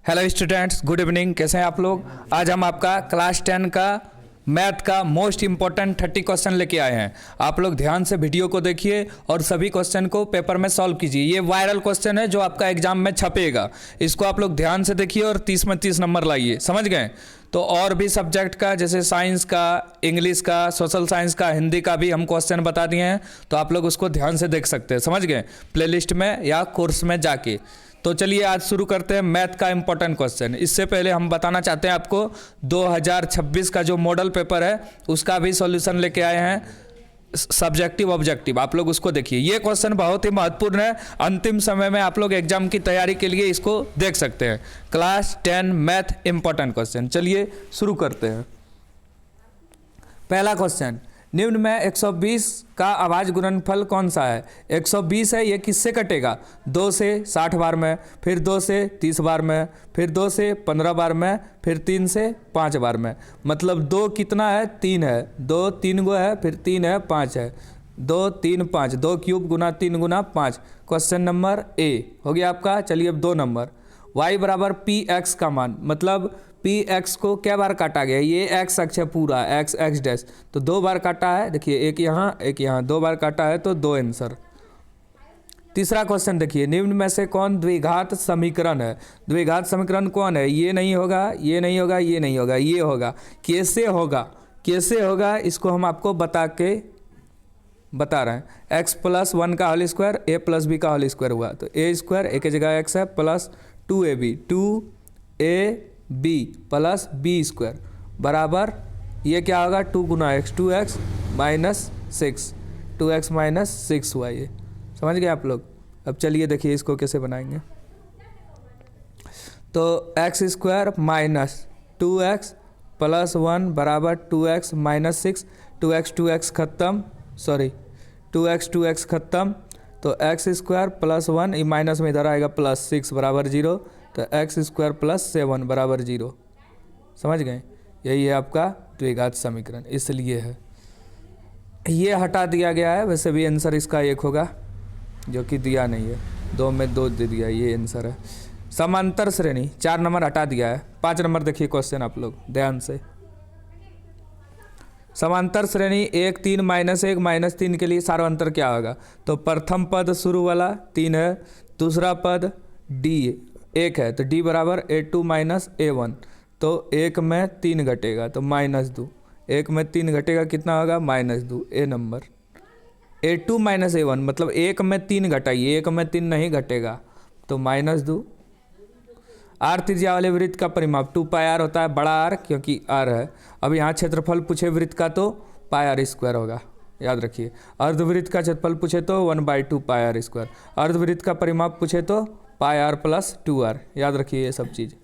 Hello students, good evening. कैसे हैं आप लोग? आज हम आपका क्लास 10 का मैथ का मोस्ट इंपॉर्टेंट 30 क्वेश्चन लेके आए हैं। आप लोग ध्यान से वीडियो को देखिए और सभी क्वेश्चन को पेपर में सॉल्व कीजिए। ये वायरल क्वेश्चन है जो आपका एग्जाम में छपेगा। इसको आप लोग ध्यान से देखिए और 30 में 30 नंबर लाइए। समझ गए? तो और भी सब्जेक्ट का जैसे साइंस का, इंग्लिश का, सोशल साइंस का, हिंदी का भी हम क्वेश्चन बता दिए हैं, तो आप लोग उसको ध्यान से देख सकते हैं। समझ गए? प्लेलिस्ट में या कोर्स में जाके। तो चलिए आज शुरू करते हैं मैथ का इंपॉर्टेंट क्वेश्चन। इससे पहले हम बताना चाहते हैं आपको 2026 का जो मॉडल पेपर है उसका भी सॉल्यूशन लेके आए हैं, सब्जेक्टिव ऑब्जेक्टिव। आप लोग उसको देखिए। ये क्वेश्चन बहुत ही महत्वपूर्ण है। अंतिम समय में आप लोग एग्जाम की तैयारी के लिए इसको देख सकते हैं। Class 10 math important question. चलिए शुरू करते हैं। पहला क्वेश्चन, निम्न में 120 का अभाज्य गुणनफल कौन सा है? 120 है, ये किससे कटेगा? 2 से 60 बार में, फिर 2 से 30 बार में, फिर 2 से 15 बार में, फिर 3 से 5 बार में। मतलब 2 कितना है? 3 है। 2 3 गो है, फिर 3 है, 5 है। 2 3 5, 2 cube Guna 3 Guna 5। Question number A हो गया आपका। चलिए अब 2 नंबर, y बराबर पी एक्स का मान, मतलब पी एक्स को क्या बार काटा गया? ये एक्स अक्ष है पूरा, एक्स एक्स डैश, तो 2 बार काटा है। देखिए एक यहाँ एक यहाँ, 2 बार काटा है तो 2 आंसर। तीसरा क्वेश्चन देखिए, निम्न में से कौन द्विघात समीकरण है? द्विघात समीकरण कौन है? ये नहीं होगा, ये नहीं होगा, ये नहीं होगा, ये होगा। कैसे होगा? कैसे होगा इसको हम आपको बता रहे हैं। एक्स प्लस 1 का होल स्क्वायर, ए प्लस बी का होल स्क्वायर हुआ, तो ए स्क्वायर एक जगह एक्स है plus 2ab, 2ab plus B square बराबर ये क्या होगा? 2 गुना x, 2x minus 6, 2x minus 6 हुआ ये। समझ गए आप लोग? अब चलिए देखिए इसको कैसे बनाएंगे। तो x square minus 2x plus 1 बराबर 2x माइनस 6, 2x खत्म, सॉरी 2x खत्म, तो एक्स स्क्वायर प्लस 1, ये माइनस में इधर आएगा प्लस 6 बराबर 0, तो एक्स स्क्वायर प्लस 7 बराबर 0। समझ गए? यही है आपका द्विघात समीकरण, इसलिए है ये हटा दिया गया है। वैसे भी आंसर इसका 1 होगा जो कि दिया नहीं है, 2 में 2 दे दिया, ये आंसर है। समांतर श्रेणी 4 नंबर हटा दिया है। 5 नंबर देखिए क्वेश्चन आप लोग ध्यान से। समांतर श्रेणी 1 3 माइनस 1 माइनस 3 के लिए सार्वंतर क्या होगा? तो प्रथम पद शुरू वाला 3 है, दूसरा पद डी 1 है, तो डी बराबर a2 माइनस a1, तो 1 में 3 घटेगा तो -2, 1 में 3 घटेगा कितना होगा? -2। ए नंबर a2 माइनस a1, मतलब 1 में 3 घटाइए, 1 में 3 नहीं घटेगा तो -2। आर त्रिज्या वाले वृत्त का परिमाप 2 पाई आर होता है, बड़ा आर क्योंकि आर है। अब यहाँ क्षेत्रफल पूछे वृत्त का तो पाई आर स्क्वायर होगा, याद रखिए। अर्धवृत्त का क्षेत्रफल पूछे तो 1/2 पाई आर स्क्वायर। अर्धवृत्त का परिमाप पूछे तो पाई आर प्लस 2r, याद रखिए ये सब चीज़।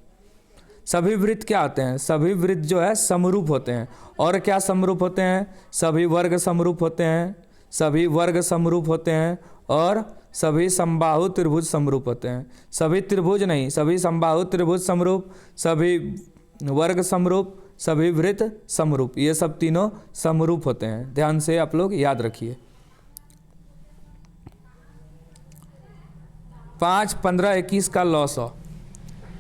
सभी वृत्त क्या होते हैं? सभी वृत्त जो है समरूप होते हैं। और क्या समरूप होते हैं? सभी वर्ग समरूप होते हैं, सभी वर्ग समरूप होते हैं, और सभी समबाहु त्रिभुज समरूप होते हैं। सभी त्रिभुज नहीं, सभी समबाहु त्रिभुज समरूप, सभी वर्ग समरूप, सभी वृत्त समरूप, ये सब तीनों समरूप होते हैं। ध्यान से आप लोग याद रखिए। 5 15 21 का लॉ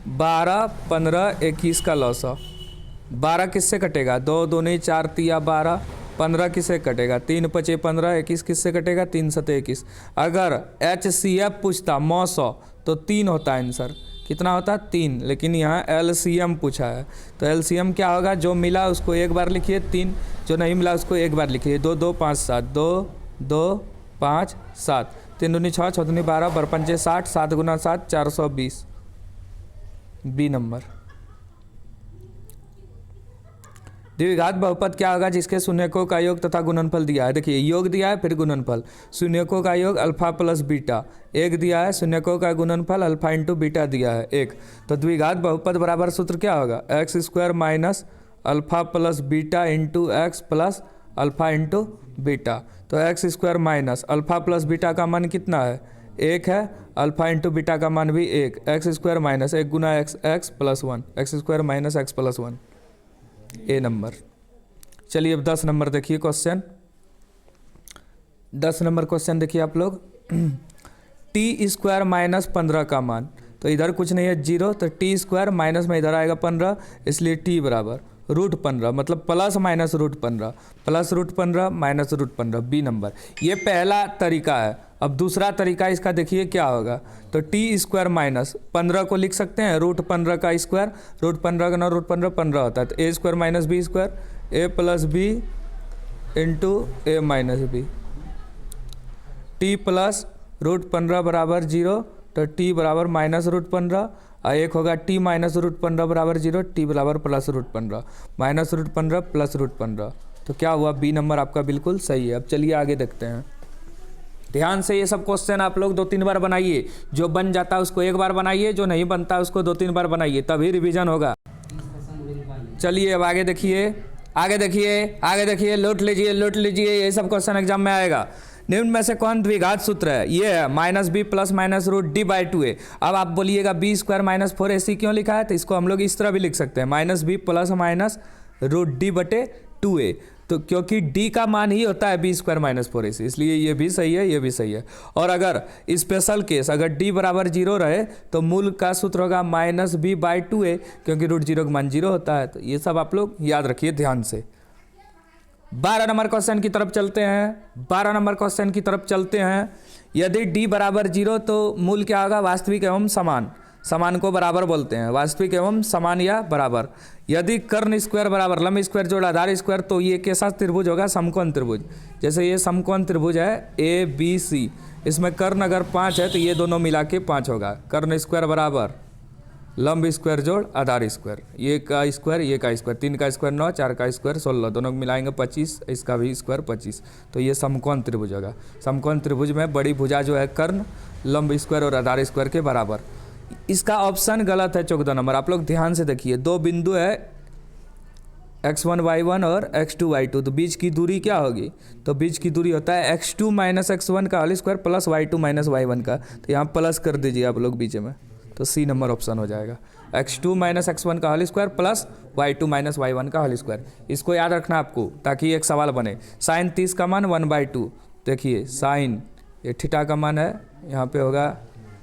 12 15 21 का लॉ 12 किससे कटेगा? 2 दूनी 4 तिया 12, 15 किससे कटेगा? 3 5 15, 21 किससे कटेगा? 3 7 21। अगर HCF पूछता मौसौ तो 3 होता है आंसर। कितना होता है? 3, लेकिन यहाँ LCM पूछा है, तो LCM क्या होगा? जो मिला उसको एक बार लिखिए, 3 जो नहीं मिला उसको एक बार लिखिए। 2 2 5 7, 2 2 5 7, 3 दूनी 6, 6 दूनी 12, 12 पंचे 60, 7 गुना 7 420। B number. द्विघात बहुपद क्या होगा जिसके शून्यकों का योग तथा गुणनफल दिया है? देखिए योग दिया है फिर गुणनफल। शून्यकों का योग अल्फा प्लस बीटा 1 दिया है, शून्यकों का गुणनफल अल्फा इंटू बीटा दिया है 1। तो द्विघात बहुपद बराबर सूत्र क्या होगा? X square minus alpha plus beta into x plus alpha into beta. तो x square minus alpha plus beta का मान कितना है? 1 है, अल्फा इंटू बीटा का मान भी 1, एक्स स्क्वायर माइनस 1 गुना x x plus 1, x square minus x plus 1। A number. चलिए अब 10 नंबर देखिए क्वेश्चन। 10 नंबर क्वेश्चन देखिए आप लोग। टी स्क्वायर माइनस 15 का मान, तो इधर कुछ नहीं है 0, तो टी स्क्वायर माइनस में इधर आएगा 15, इसलिए टी बराबर √15, मतलब plus minus √15, plus √15 minus √15, B number. ये पहला तरीका है। अब दूसरा तरीका इसका देखिए क्या होगा, तो टी स्क्वायर माइनस 15 को लिख सकते हैं √15 का स्क्वायर, √15 का ना √15 15 होता है, तो ए स्क्वायर माइनस बी स्क्वायर, ए प्लस बी इंटू ए माइनस बी, टी प्लस √15 बराबर 0, तो टी बराबर माइनस √15, और एक होगा टी माइनस √15 बराबर 0, टी बराबर प्लस √15, माइनस √15 प्लस √15। तो क्या हुआ, बी नंबर आपका बिल्कुल सही है। अब चलिए आगे देखते हैं। ध्यान से ये सब क्वेश्चन आप लोग 2-3 बार बनाइए, जो बन जाता है उसको एक बार बनाइए, जो नहीं बनता है उसको 2-3 बार बनाइए, तभी रिवीजन होगा। चलिए अब आगे देखिए, आगे देखिए, आगे देखिए, लौट लीजिए, लौट लीजिए, ये सब क्वेश्चन एग्जाम में आएगा। निम्न में से कौन द्विघात सूत्र है, ये है minus B plus minus √d/2a। अब आप बोलिएगा बी स्क्वायर माइनस 4ac क्यों लिखा है, तो इसको हम लोग इस तरह भी लिख सकते हैं, minus B plus minus √d/2a, तो क्योंकि d का मान ही होता है बी स्क्वायर माइनस 4ac, इसलिए ये भी सही है, ये भी सही है। और अगर स्पेशल केस अगर d बराबर 0 रहे तो मूल का सूत्र होगा माइनस b/2a, क्योंकि √0 का मान 0 होता है। तो ये सब आप लोग याद रखिए ध्यान से। 12 नंबर क्वेश्चन की तरफ चलते हैं। 12 नंबर क्वेश्चन की तरफ चलते हैं। यदि d बराबर 0 तो मूल क्या होगा, वास्तविक एवं समान, समान को बराबर बोलते हैं, वास्तविक एवं समान या बराबर। यदि कर्ण स्क्वायर बराबर लंब स्क्वायर जोड़ आधार स्क्वायर, तो ये कैसा त्रिभुज होगा, समकोण त्रिभुज। जैसे ये समकोण त्रिभुज है ABC, इसमें कर्ण अगर 5 है तो ये दोनों मिला के 5 होगा। कर्ण स्क्वायर बराबर लंब स्क्वायर जोड़ आधार स्क्वायर, ये का स्क्वायर, ये का स्क्वायर, 3 का स्क्वायर 9, 4 का स्क्वायर 16, दोनों को मिलाएंगे 25, इसका भी स्क्वायर 25, तो ये समकोण त्रिभुज होगा। समकोण त्रिभुज में बड़ी भुजा जो है कर्ण, लंब स्क्वायर और आधार स्क्वायर के बराबर। इसका ऑप्शन गलत है 14 नंबर। आप लोग ध्यान से देखिए, दो बिंदु है x1 y1 और x2 y2, तो बीच की दूरी क्या होगी, तो बीच की दूरी होता है x2 माइनस x1 का whole square plus y2 minus y1 का, तो यहाँ प्लस कर दीजिए आप लोग बीच में, तो सी नंबर ऑप्शन हो जाएगा। x2 माइनस x1 का whole square plus y2 minus y1 का होल स्क्वायर, इसको याद रखना आपको ताकि एक सवाल बने। साइन 30 का मान 1/2, देखिए साइन ये थीटा का मान है, यहाँ पे होगा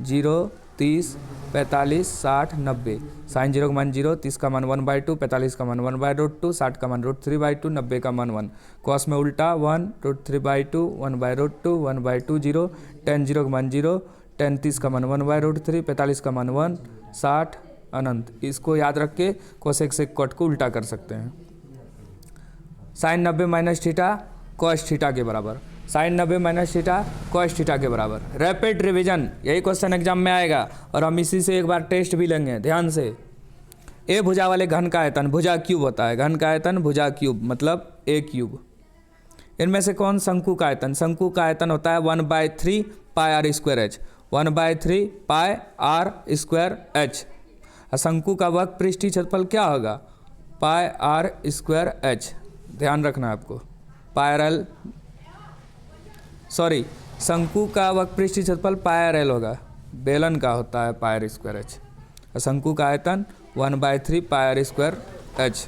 0, 30, 45, 60, 90। साइन 0 का मान 0, 30 का मान 1/2, 45 का मान 1/√2, 60 का मान √3/2, 90 का मान 1। कॉस में उल्टा 1, √3/2, 1/√2, 1/2, 0, tan 0 का मान 0, tan 30 का मान 1/√3, 45 का मान 1, 60 अनंत। इसको याद रख के कोसेक से कट को उल्टा कर सकते हैं। Sine 90 minus theta cos theta के बराबर, sine 90 minus theta cos theta के बराबर। रैपिड रिवीजन, यही क्वेश्चन एग्जाम में आएगा और हम इसी से एक बार टेस्ट भी लेंगे। ध्यान से, ए भुजा वाले घन का आयतन, भुजा क्यूब होता है, घन का आयतन भुजा क्यूब मतलब ए क्यूब। इनमें से कौन शंकु का आयतन, शंकु का आयतन होता है 1/3 pi r square h, 1/3 pi r square h. शंकु का वक्र पृष्ठीय क्षेत्रफल क्या होगा, पाई आर स्क्वायर एच। ध्यान रखना आपको, पाई सॉरी शंकु का वक्र पृष्ठीय क्षेत्रफल पाई आर एल होगा, बेलन का होता है पाई आर स्क्वायर एच। शंकु का आयतन 1/3 पाई आर स्क्वायर एच।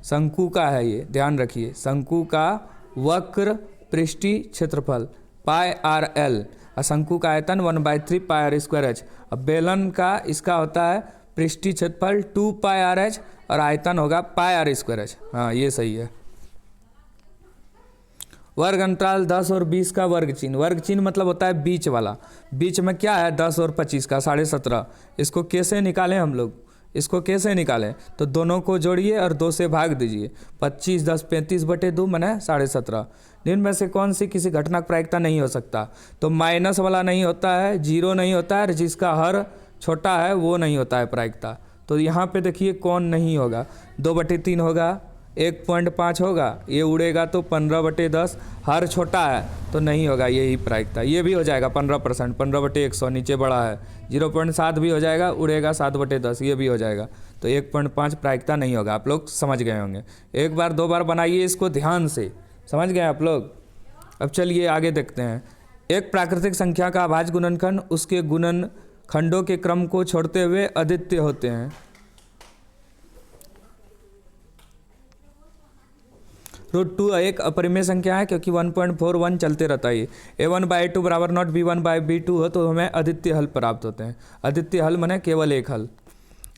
शंकु का है ये, ध्यान रखिए, शंकु का वक्र पृष्ठीय क्षेत्रफल पाई आर एल, शंकु का आयतन 1/3 पाई आर स्क्वायर एच। अब बेलन का इसका होता है पृष्ठीय क्षेत्रफल 2 पाई आर एच और आयतन होगा पाई आर स्क्वायर एच। हाँ ये सही है। वर्ग अंतराल 10 और 20 का वर्ग चिन्ह, वर्ग चिन्ह मतलब होता है बीच वाला, बीच में क्या है 10 और 25 का 17.5। इसको कैसे निकालें हम लोग, इसको कैसे निकालें, तो दोनों को जोड़िए और 2 से भाग दीजिए, 25 10 35/2 माने 17.5। निम्न में से कौन सी किसी घटना का प्रायिकता नहीं हो सकता, तो माइनस वाला नहीं होता है, 0 नहीं होता है, जिसका हर छोटा है वो नहीं होता है प्रायिकता। तो यहाँ पे देखिए कौन नहीं होगा, 2/3 होगा, 1.5 होगा, ये उड़ेगा तो 15/10, हर छोटा है तो नहीं होगा, यही प्रायिकता। ये भी हो जाएगा 15%, 15/100 नीचे बड़ा है, 0.7 भी हो जाएगा, उड़ेगा 7/10, ये भी हो जाएगा, तो 1.5 प्रायिकता नहीं होगा। आप लोग समझ गए होंगे, एक बार 2 बार बनाइए इसको ध्यान से, समझ गए आप लोग। अब चलिए आगे देखते हैं। एक प्राकृतिक संख्या का अभाज्य गुणनखंड उसके गुणनखंडों के क्रम को छोड़ते हुए अद्वितीय होते हैं। √2 एक अपरिमेय संख्या है क्योंकि 1.41 चलते रहता है। a1/a2 बराबर नॉट b1/b2 हो तो हमें अद्वितीय हल प्राप्त होते हैं। अद्वितीय हल माने केवल एक हल।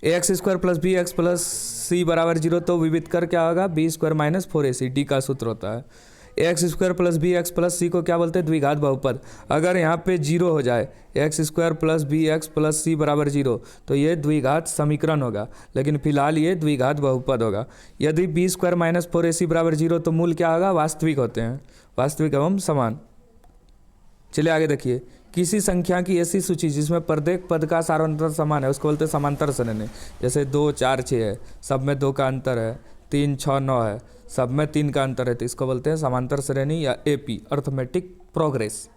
ax² + bx + c बराबर 0 तो विविध कर क्या होगा, b² - 4ac डी का सूत्र होता है। ax² + bx + c को क्या बोलते हैं, द्विघात बहुपद। अगर यहाँ पे 0 हो जाए ax² + bx + c बराबर 0 तो ये द्विघात समीकरण होगा, लेकिन फिलहाल ये द्विघात बहुपद होगा। यदि b² - 4ac बराबर 0 तो मूल क्या होगा, वास्तविक होते हैं, वास्तविक एवं समान। चलिए आगे देखिए, किसी संख्या की ऐसी सूची जिसमें प्रत्येक पद का सारांतर समान है उसको बोलते हैं समांतर श्रेणी। जैसे 2, 4, 6 है, सब में 2 का अंतर है, 3, 6, 9 है, सब में 3 का अंतर है, तो इसको बोलते हैं समांतर श्रेणी या एपी, अर्थमेटिक प्रोग्रेस।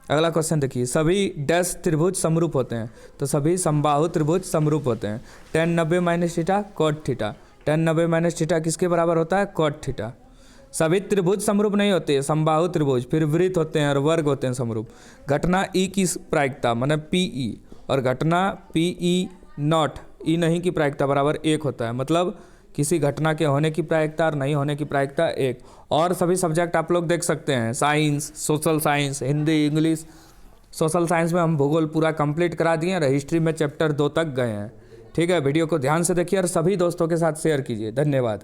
अगला क्वेश्चन देखिए, सभी डैश त्रिभुज समरूप होते हैं, तो सभी समबाहु त्रिभुज समरूप होते हैं। tan 90 - theta cot theta, tan 90 - theta किसके बराबर होता है, cot थीटा। सभी त्रिभुज समरूप नहीं होते, समबाहु त्रिभुज, फिर वृत्त होते हैं और वर्ग होते हैं समरूप। घटना ई की प्रायिकता माने पीई और घटना पीई नॉट ई नहीं की प्रायिकता बराबर 1 होता है। मतलब किसी घटना के होने की प्रायिकता और नहीं होने की प्रायिकता 1। और सभी सब्जेक्ट आप लोग देख सकते हैं, science, social science, Hindi, English. Social science में हम भूगोल पूरा कंप्लीट करा दिए और हिस्ट्री में चैप्टर 2 तक गए हैं। ठीक है, वीडियो को ध्यान से देखिए और सभी दोस्तों के साथ शेयर कीजिए। धन्यवाद।